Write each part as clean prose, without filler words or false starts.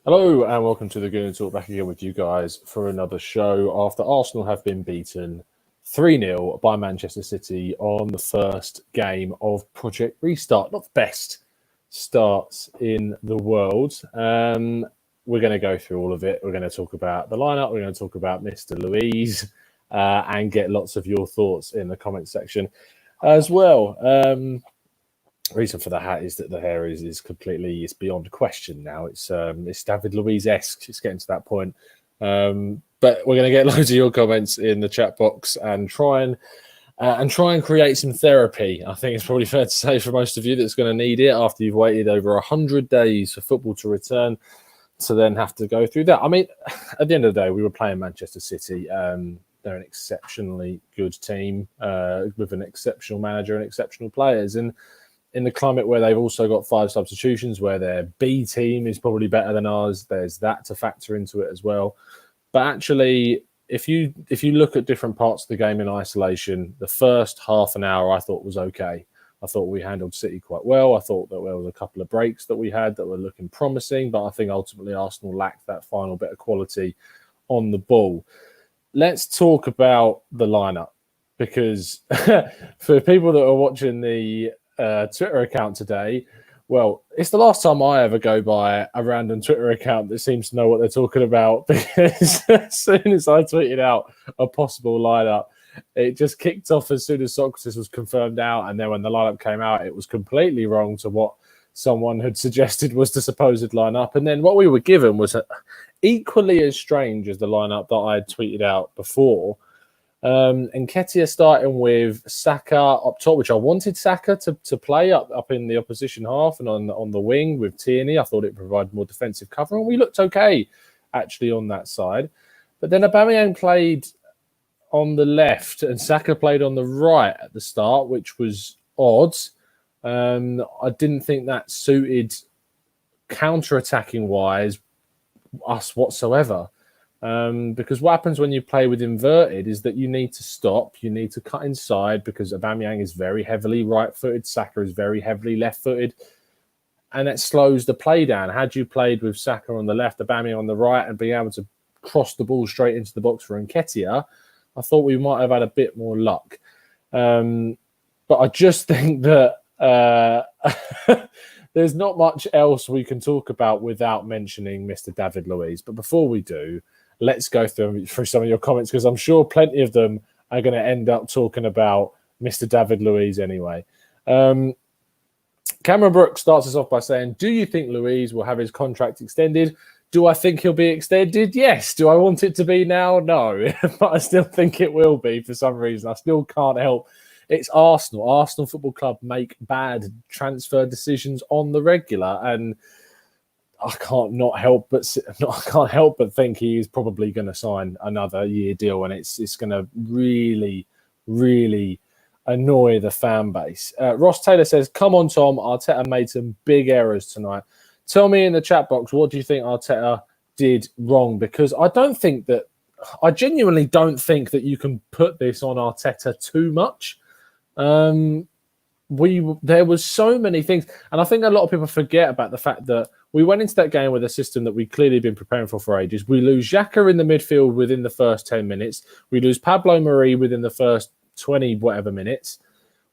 Hello and welcome to the Goon Talk, back again with you guys for another show after Arsenal have been beaten 3-0 by Manchester City on the first game of Project Restart. Not the best starts in the world. We're going to go through all of it. We're going to talk about the lineup. We're going to talk about Mr. Luiz and get lots of your thoughts in the comment section as well. Reason for the hat is that the hair is completely, it's beyond question now. It's David Luiz-esque. It's getting to that point. But we're going to get loads of your comments in the chat box and try and create some therapy. I think it's probably fair to say for most of you that's going to need it after you've waited over 100 days for football to return, to then have to go through that. I mean, at the end of the day, we were playing Manchester City. They're an exceptionally good team with an exceptional manager and exceptional players. And in the climate where they've also got 5 substitutions, where their B team is probably better than ours, there's that to factor into it as well. But actually, if you look at different parts of the game in isolation, the first half an hour I thought was okay. I thought we handled City quite well. I thought that there was a couple of breaks that we had that were looking promising, but I think ultimately Arsenal lacked that final bit of quality on the ball. Let's talk about the lineup, because for people that are watching the Twitter account today, well, it's the last time I ever go by a random Twitter account that seems to know what they're talking about, because as soon as I tweeted out a possible lineup, it just kicked off as soon as Socrates was confirmed out, and then when the lineup came out, it was completely wrong to what someone had suggested was the supposed lineup. And then what we were given was equally as strange as the lineup that I had tweeted out before. And Nketiah starting with Saka up top, which I wanted Saka to play up in the opposition half and on the wing with Tierney. I thought it provided more defensive cover, and we looked okay actually on that side. But then Aubameyang played on the left and Saka played on the right at the start, which was odd. I didn't think that suited counter-attacking wise us whatsoever. Because what happens when you play with inverted is that you need to stop, you need to cut inside, because Aubameyang is very heavily right-footed, Saka is very heavily left-footed, and it slows the play down. Had you played with Saka on the left, Aubameyang on the right, and being able to cross the ball straight into the box for Nketiah, I thought we might have had a bit more luck. But I just think that there's not much else we can talk about without mentioning Mr. David Luiz. But before we do, let's go through some of your comments, because I'm sure plenty of them are going to end up talking about Mr. David Luiz anyway. Cameron Brooks starts us off by saying, do you think Luiz will have his contract extended? Do I think he'll be extended? Yes. Do I want it to be now? No. But I still think it will be for some reason. I still can't help. It's Arsenal. Arsenal Football Club make bad transfer decisions on the regular, and I can't help but think he is probably going to sign another year deal, and it's going to really, really annoy the fan base. Ross Taylor says, "Come on, Tom. Arteta made some big errors tonight." Tell me in the chat box, what do you think Arteta did wrong? Because I genuinely don't think that you can put this on Arteta too much. There was so many things, and I think a lot of people forget about the fact that we went into that game with a system that we clearly been preparing for ages. We lose Xhaka in the midfield within the first 10 minutes. We lose Pablo Mari within the first 20 whatever minutes,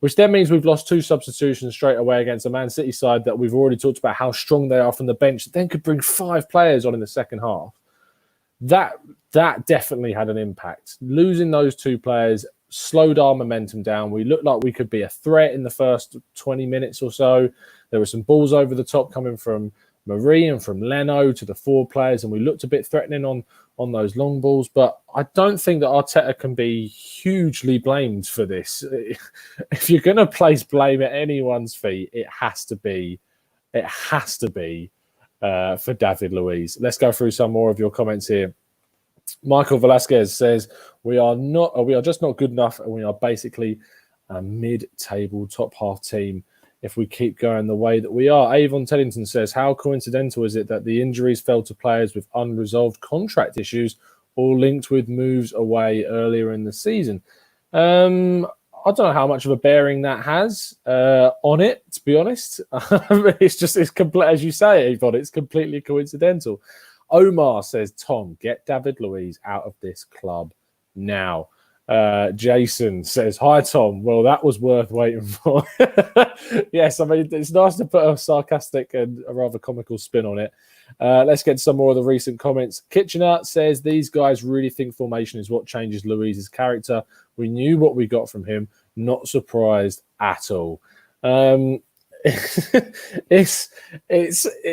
which then means we've lost 2 substitutions straight away against a Man City side that we've already talked about how strong they are from the bench, that then could bring 5 players on in the second half. That definitely had an impact. Losing those 2 players slowed our momentum down. We looked like we could be a threat in the first 20 minutes or so. There were some balls over the top coming from Marie and from Leno to the 4 players, and we looked a bit threatening on those long balls. But I don't think that Arteta can be hugely blamed for this. If you're going to place blame at anyone's feet, it has to be for David Luiz. Let's go through some more of your comments here. Michael Velasquez says, we are just not good enough, and we are basically a mid-table top half team if we keep going the way that we are. Avon Teddington says, how coincidental is it that the injuries fell to players with unresolved contract issues, all linked with moves away earlier in the season? I don't know how much of a bearing that has on it, to be honest. It's complete, as you say, Yvonne, it's completely coincidental. Omar says, Tom, get David Luiz out of this club now. Jason says, hi, Tom. Well, that was worth waiting for. Yes, I mean, it's nice to put a sarcastic and a rather comical spin on it. Let's get some more of the recent comments. Kitchener says, these guys really think formation is what changes Luiz's character. We knew what we got from him. Not surprised at all. It's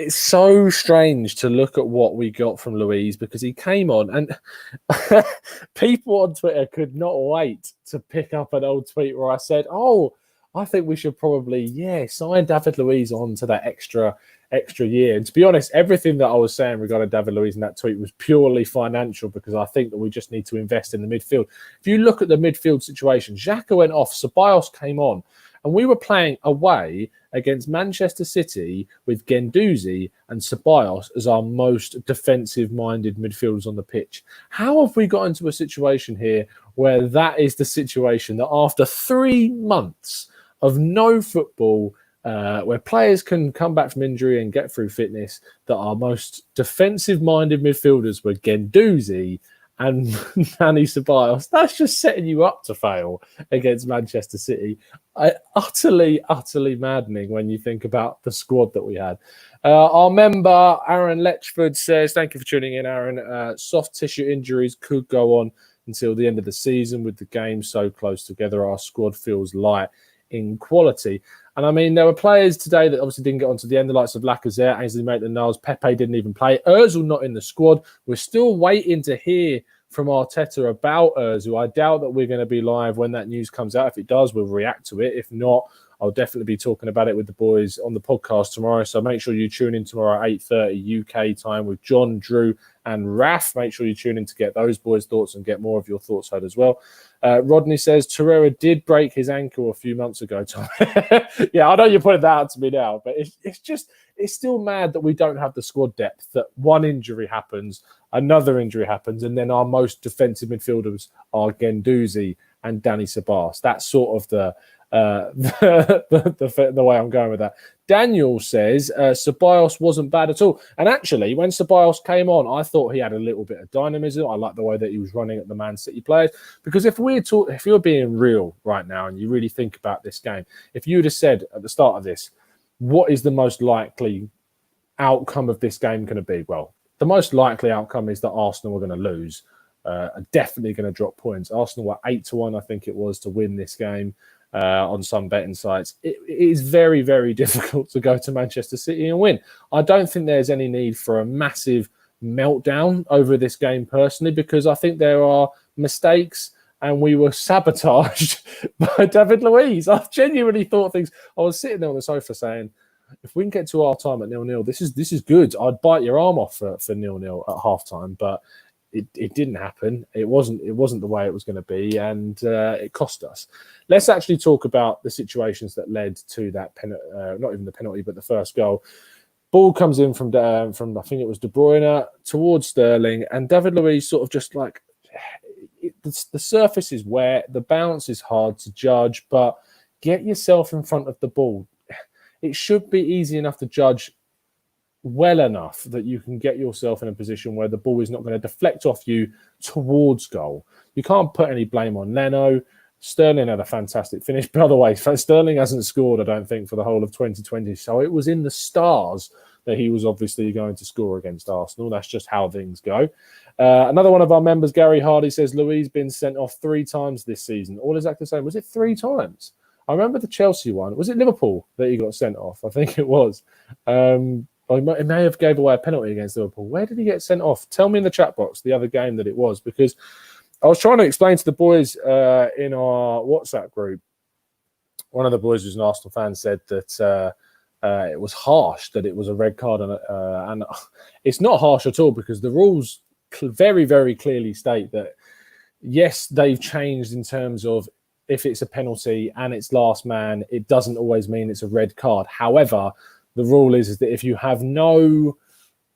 so strange to look at what we got from Luiz, because he came on and people on Twitter could not wait to pick up an old tweet where I said, I think we should probably, sign David Luiz on to that extra year. And to be honest, everything that I was saying regarding David Luiz in that tweet was purely financial, because I think that we just need to invest in the midfield. If you look at the midfield situation, Xhaka went off, Ceballos came on, and we were playing away against Manchester City with Guendouzi and Ceballos as our most defensive-minded midfielders on the pitch. How have we got into a situation here where that is the situation, that after 3 months of no football, where players can come back from injury and get through fitness, that our most defensive-minded midfielders were Guendouzi and Dani Ceballos? That's just setting you up to fail against Manchester City. Utterly maddening when you think about the squad that we had. Our member, Aaron Letchford, says, thank you for tuning in, Aaron. Soft tissue injuries could go on until the end of the season. With the game so close together, our squad feels light in quality. And I mean, there were players today that obviously didn't get onto the end, the likes of Lacazette, Ainsley Maitland-Niles, Pepe didn't even play. Ozil not in the squad. We're still waiting to hear from Arteta about Ozil. I doubt that we're going to be live when that news comes out. If it does, we'll react to it. If not, I'll definitely be talking about it with the boys on the podcast tomorrow. So make sure you tune in tomorrow at 8:30 UK time with John, Drew, and Raf. Make sure you tune in to get those boys' thoughts and get more of your thoughts heard as well. Rodney says, Torreira did break his ankle a few months ago, Tom. Yeah, I know you pointed that out to me now, but it's still mad that we don't have the squad depth, that one injury happens, another injury happens, and then our most defensive midfielders are Guendouzi and Dani Ceballos. That's sort of the way I'm going with that. Daniel says Ceballos wasn't bad at all. And actually, when Ceballos came on, I thought he had a little bit of dynamism. I like the way that he was running at the Man City players. Because if you're being real right now and you really think about this game, if you would have said at the start of this, what is the most likely outcome of this game going to be? Well, the most likely outcome is that Arsenal are going to lose. Are definitely going to drop points. Arsenal were 8-1, I think it was, to win this game. On some betting sites, it is very, very difficult to go to Manchester City and win. I don't think there's any need for a massive meltdown over this game personally, because I think there are mistakes and we were sabotaged by David Luiz. I genuinely thought things. I was sitting there on the sofa saying, if we can get to our time at 0-0, this is good. I'd bite your arm off for 0-0 at half time, but it didn't happen. It wasn't the way it was going to be, and it cost us. Let's actually talk about the situations that led to that not even the penalty, but the first goal. Ball comes in from I think it was De Bruyne towards Sterling, and David Luiz sort of just like the surface is wet, the bounce is hard to judge, but get yourself in front of the ball. It should be easy enough to judge well enough that you can get yourself in a position where the ball is not going to deflect off you towards goal. You can't put any blame on Leno. Sterling had a fantastic finish. By the way, Sterling hasn't scored, I don't think, for the whole of 2020. So it was in the stars that he was obviously going to score against Arsenal. That's just how things go. Another one of our members, Gary Hardy, says Luiz been sent off 3 times this season. All exactly the same. Was it 3 times? I remember the Chelsea one. Was it Liverpool that he got sent off? I think it was. It may have gave away a penalty against Liverpool. Where did he get sent off? Tell me in the chat box the other game that it was, because I was trying to explain to the boys in our WhatsApp group. One of the boys who's an Arsenal fan said that it was harsh, that it was a red card. And it's not harsh at all, because the rules very, very clearly state that, yes, they've changed in terms of if it's a penalty and it's last man, it doesn't always mean it's a red card. However, the rule is that if you have no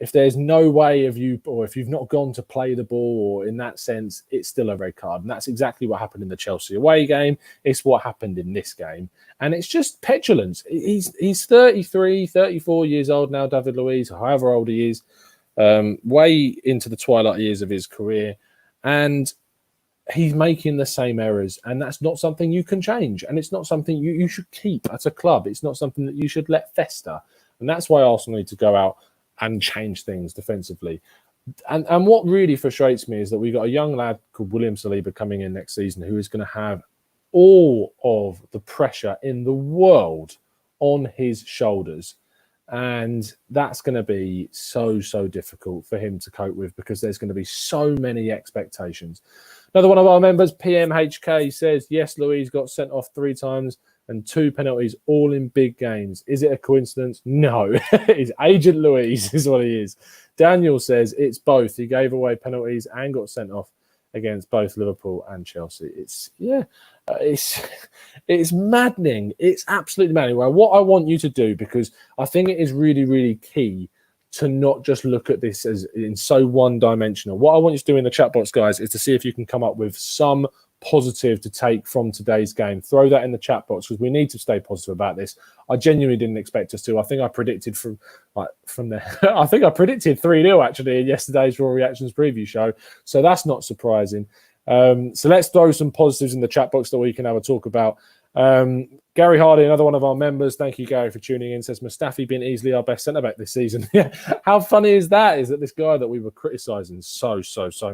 if there's no way of you, or if you've not gone to play the ball, or in that sense, it's still a red card. And that's exactly what happened in the Chelsea away game. It's what happened in this game. And it's just petulance. He's 33, 34 years old now, David Luiz, however old he is, way into the twilight years of his career. And he's making the same errors. And that's not something you can change. And it's not something you should keep at a club. It's not something that you should let fester. And that's why Arsenal need to go out and change things defensively. And what really frustrates me is that we've got a young lad called William Saliba coming in next season who is going to have all of the pressure in the world on his shoulders. And that's going to be so difficult for him to cope with because there's going to be so many expectations. Another one of our members, PMHK, says, yes, Luiz got sent off 3 times and 2 penalties, all in big games. Is it a coincidence? No. It's Agent Luiz is what he is. Daniel says it's both. He gave away penalties and got sent off against both Liverpool and Chelsea. It's maddening. It's absolutely maddening. Well, what I want you to do, because I think it is really key to not just look at this as in so one-dimensional. What I want you to do in the chat box, guys, is to see if you can come up with some positive to take from today's game. Throw that in the chat box because we need to stay positive about this. I genuinely didn't expect us to. I think I predicted from there. I think I predicted 3-0 actually in yesterday's Raw Reactions preview show. So that's not surprising. So let's throw some positives in the chat box that we can have a talk about. Gary Hardy, another one of our members. Thank you, Gary, for tuning in. Says Mustafi been easily our best centre back this season. How funny is that? Is that this guy that we were criticising so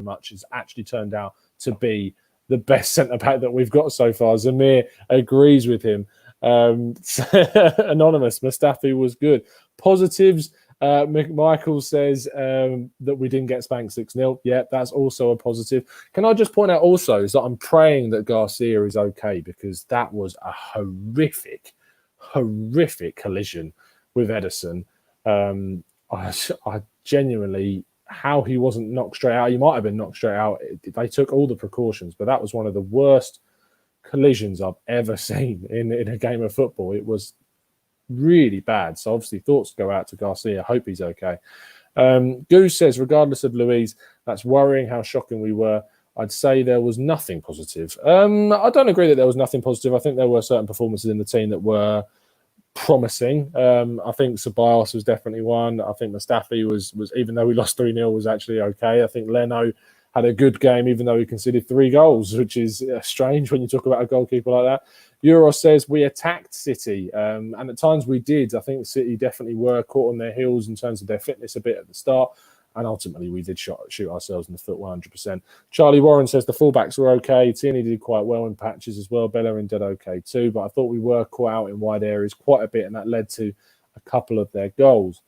much has actually turned out to be the best centre-back that we've got so far. Zamir agrees with him. Anonymous, Mustafi was good. Positives, Michael says that we didn't get spanked 6-0. Yeah, that's also a positive. Can I just point out also is that I'm praying that Garcia is okay because that was a horrific collision with Ederson. I genuinely... how he wasn't knocked straight out. He might have been knocked straight out. They took all the precautions, but that was one of the worst collisions I've ever seen in a game of football. It was really bad. So obviously thoughts go out to Garcia. Hope he's okay. Goose says, regardless of Luiz, that's worrying how shocking we were. I'd say there was nothing positive. I don't agree that there was nothing positive. I think there were certain performances in the team that were promising. I think Ceballos was definitely one. I think Mustafi was even though we lost 3-0, was actually okay. I think Leno had a good game, even though he conceded 3 goals, which is strange when you talk about a goalkeeper like that. Euro says we attacked City, and at times we did. I think City definitely were caught on their heels in terms of their fitness a bit at the start. And ultimately, we did shoot ourselves in the foot 100%. Charlie Warren says the fullbacks were okay. Tierney did quite well in patches as well. Bellerin did okay too. But I thought we were caught out in wide areas quite a bit, and that led to a couple of their goals.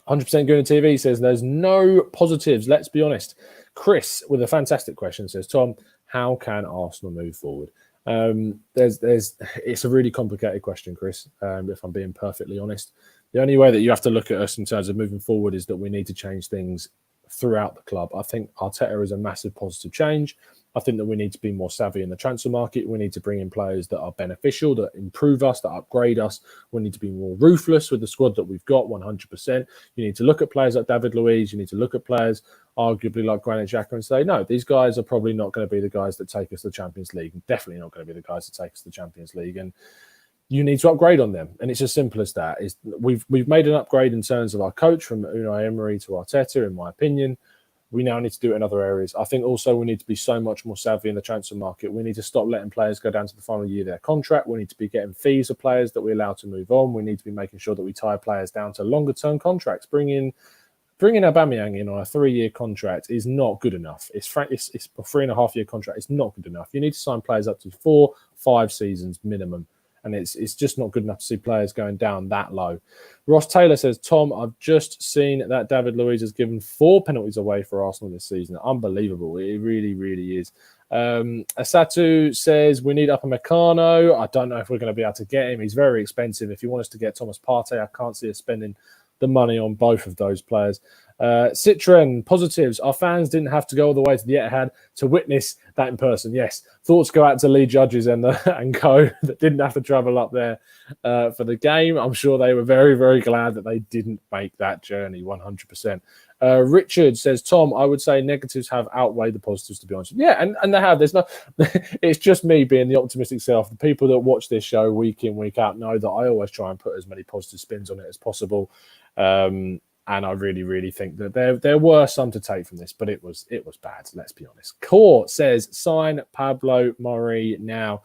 100% Gooner TV says there's no positives. Let's be honest. Chris, with a fantastic question, says, Tom, how can Arsenal move forward? It's a really complicated question, Chris, if I'm being perfectly honest. The only way that you have to look at us in terms of moving forward is that we need to change things throughout the club. I think Arteta is a massive positive change. I think that we need to be more savvy in the transfer market. We need to bring in players that are beneficial, that improve us, that upgrade us. We need to be more ruthless with the squad that we've got, 100%. You need to look at players like David Luiz. You need to look at players arguably like Granit Xhaka and say, no, these guys are probably not going to be the guys that take us to the Champions League. Definitely not going to be the guys that take us to the Champions League. And you need to upgrade on them. And it's as simple as that. We've made an upgrade in terms of our coach from Unai Emery to Arteta, in my opinion. We now need to do it in other areas. I think also we need to be so much more savvy in the transfer market. We need to stop letting players go down to the final year of their contract. We need to be getting fees of players that we allow to move on. We need to be making sure that we tie players down to longer term contracts. Bringing Aubameyang in on a 3-year contract is not good enough. It's a 3.5-year contract. It's not good enough. You need to sign players up to 4-5 seasons minimum. And it's just not good enough to see players going down that low. Ross Taylor says, Tom, I've just seen that David Luiz has given 4 penalties away for Arsenal this season. Unbelievable. It really is. Asatu says, we need Upamecano. I don't know if we're going to be able to get him. He's very expensive. If you want us to get Thomas Partey, I can't see us spending the money on both of those players. Citroen positives. Our fans didn't have to go all the way to the Etihad to witness that in person. Yes, thoughts go out to Lee Judges and co that didn't have to travel up there for the game. I'm sure they were very, very glad that they didn't make that journey. 100%. Richard says, Tom, I would say negatives have outweighed the positives, to be honest. Yeah, and they have. There's no. It's just me being the optimistic self. The people that watch this show week in, week out know that I always try and put as many positive spins on it as possible. And I really, really think that there were some to take from this, but it was bad. Let's be honest. Core says, sign Pablo Mari now.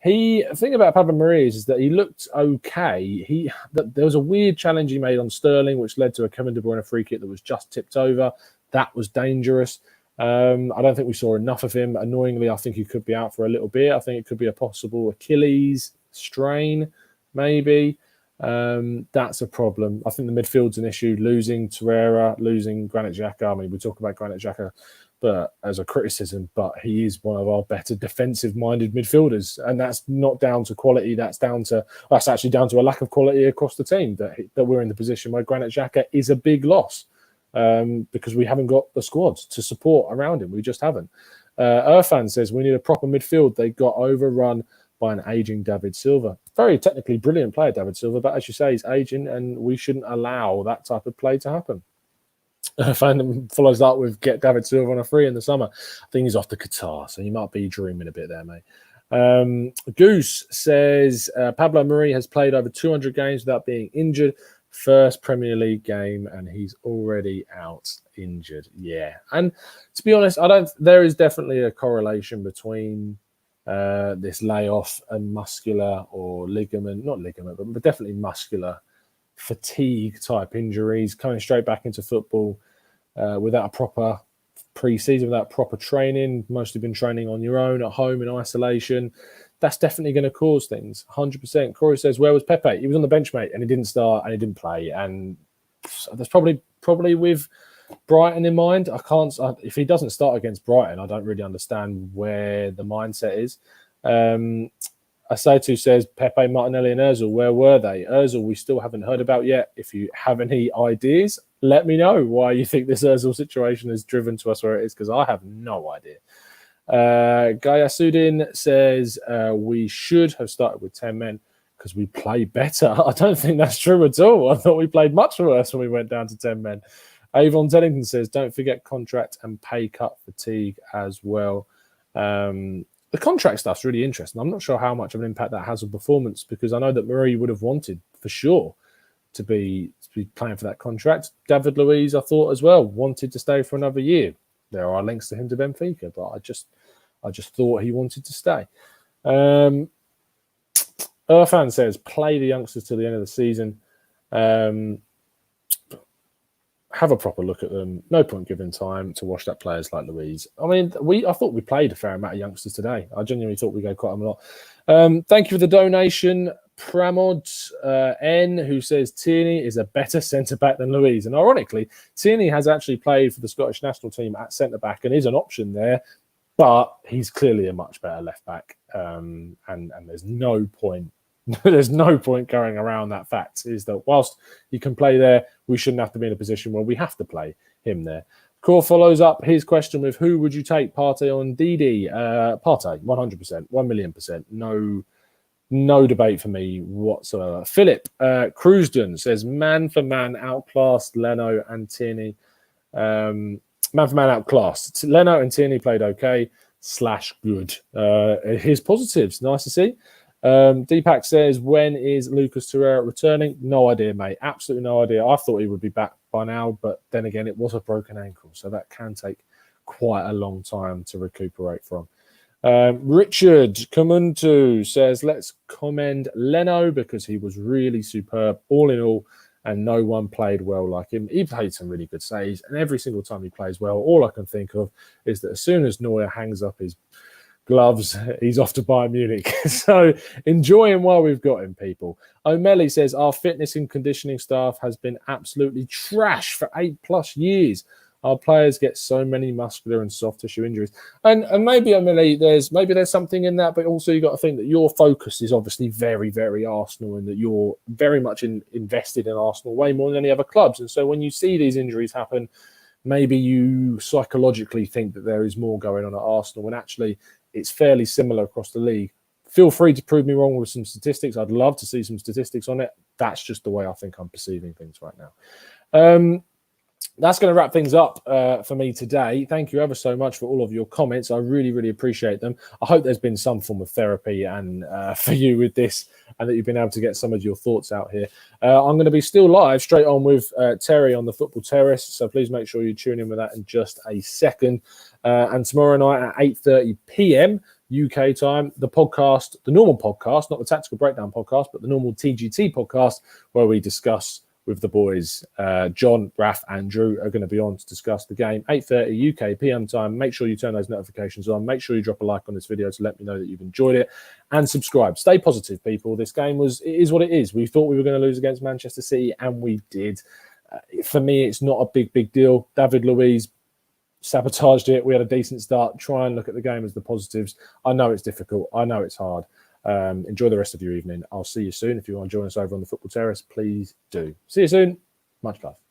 The thing about Pablo Mari is that he looked okay. There was a weird challenge he made on Sterling, which led to a Kevin De Bruyne free kick that was just tipped over. That was dangerous. I don't think we saw enough of him. Annoyingly, I think he could be out for a little bit. I think it could be a possible Achilles strain, maybe. That's a problem. I think the midfield's an issue. Losing Torreira, losing Granit Xhaka. I mean, we talk about Granit Xhaka but as a criticism, but he is one of our better defensive-minded midfielders, and that's not down to quality. That's actually down to a lack of quality across the team. That we're in the position where Granit Xhaka is a big loss because we haven't got the squad to support around him. We just haven't. Irfan says we need a proper midfield. They got overrun by an aging David Silva. Very technically brilliant player, David Silva, but as you say, he's aging, and we shouldn't allow that type of play to happen. Fan follows that with get David Silva on a free in the summer. I think he's off to Qatar, so you might be dreaming a bit there, mate. Goose says Pablo Mari has played over 200 games without being injured. First Premier League game, and he's already out injured. Yeah, and to be honest, there is definitely a correlation between this layoff and muscular or not ligament, but definitely muscular fatigue type injuries, coming straight back into football without a proper pre-season, without proper training, mostly been training on your own at home in isolation. That's definitely going to cause things. 100%. Corey says, where was Pepe? He was on the bench, mate, and he didn't start and he didn't play. And that's probably with Brighton in mind. If he doesn't start against Brighton, I don't really understand where the mindset is. Asatu says, Pepe, Martinelli and Ozil, where were they? Ozil, we still haven't heard about yet. If you have any ideas, let me know why you think this Ozil situation has driven to us where it is, because I have no idea. Gayasudin says, we should have started with 10 men because we play better. I don't think that's true at all. I thought we played much worse when we went down to 10 men. Avon Tellington says, don't forget contract and pay cut fatigue as well. The contract stuff's really interesting. I'm not sure how much of an impact that has on performance, because I know that Murray would have wanted, for sure, to be playing for that contract. David Luiz, I thought as well, wanted to stay for another year. There are links to him to Benfica, but I just thought he wanted to stay. Irfan says, play the youngsters till the end of the season. Have a proper look at them. No point giving time to wash up players like Luiz. I mean, I thought we played a fair amount of youngsters today. I genuinely thought we gave quite a lot. Thank you for the donation, Pramod N, who says Tierney is a better centre-back than Luiz. And ironically, Tierney has actually played for the Scottish national team at centre-back and is an option there, but he's clearly a much better left-back. And there's no point. There's no point going around that fact, is that whilst he can play there, we shouldn't have to be in a position where we have to play him there. Core follows up his question with, who would you take, Partey or Ndidi? Partey, 100%, 1,000,000%. No debate for me whatsoever. Philip Crewsden says, man for man outclassed Leno and Tierney. Man for man outclassed. Leno and Tierney played okay / good. His positives, nice to see. Deepak says, when is Lucas Torreira returning? No idea, mate. Absolutely no idea. I thought he would be back by now, but then again, it was a broken ankle, so that can take quite a long time to recuperate from. Richard Kamuntu says, let's commend Leno because he was really superb all in all, and no one played well like him. He played some really good saves, and every single time he plays well, all I can think of is that as soon as Neuer hangs up his gloves, he's off to Bayern Munich. So enjoy him while we've got him, people. O'Malley says, our fitness and conditioning staff has been absolutely trash for 8+ years. Our players get so many muscular and soft tissue injuries. And maybe, O'Malley, there's something in that, but also you've got to think that your focus is obviously very, very Arsenal, and that you're very much invested in Arsenal way more than any other clubs. And so when you see these injuries happen, maybe you psychologically think that there is more going on at Arsenal when actually it's fairly similar across the league. Feel free to prove me wrong with some statistics. I'd love to see some statistics on it. That's just the way I think I'm perceiving things right now. That's going to wrap things up for me today. Thank you ever so much for all of your comments. I really, really appreciate them. I hope there's been some form of therapy and for you with this, and that you've been able to get some of your thoughts out here. I'm going to be still live straight on with Terry on the Football Terrace, so please make sure you tune in with that in just a second. And tomorrow night at 8:30 p.m. UK time, the podcast, the normal podcast, not the Tactical Breakdown podcast, but the normal TGT podcast, where we discuss with the boys. John, Raf, and Drew are going to be on to discuss the game. 8:30 UK PM time. Make sure you turn those notifications on. Make sure you drop a like on this video to let me know that you've enjoyed it, and subscribe. Stay positive, people. This game it is what it is. We thought we were going to lose against Manchester City, and we did. For me, it's not a big deal. David Luiz sabotaged it. We had a decent start. Try and look at the game as the positives. I know it's difficult. I know it's hard. Enjoy the rest of your evening. I'll see you soon. If you want to join us over on the Football Terrace, please do. See you soon. Much love.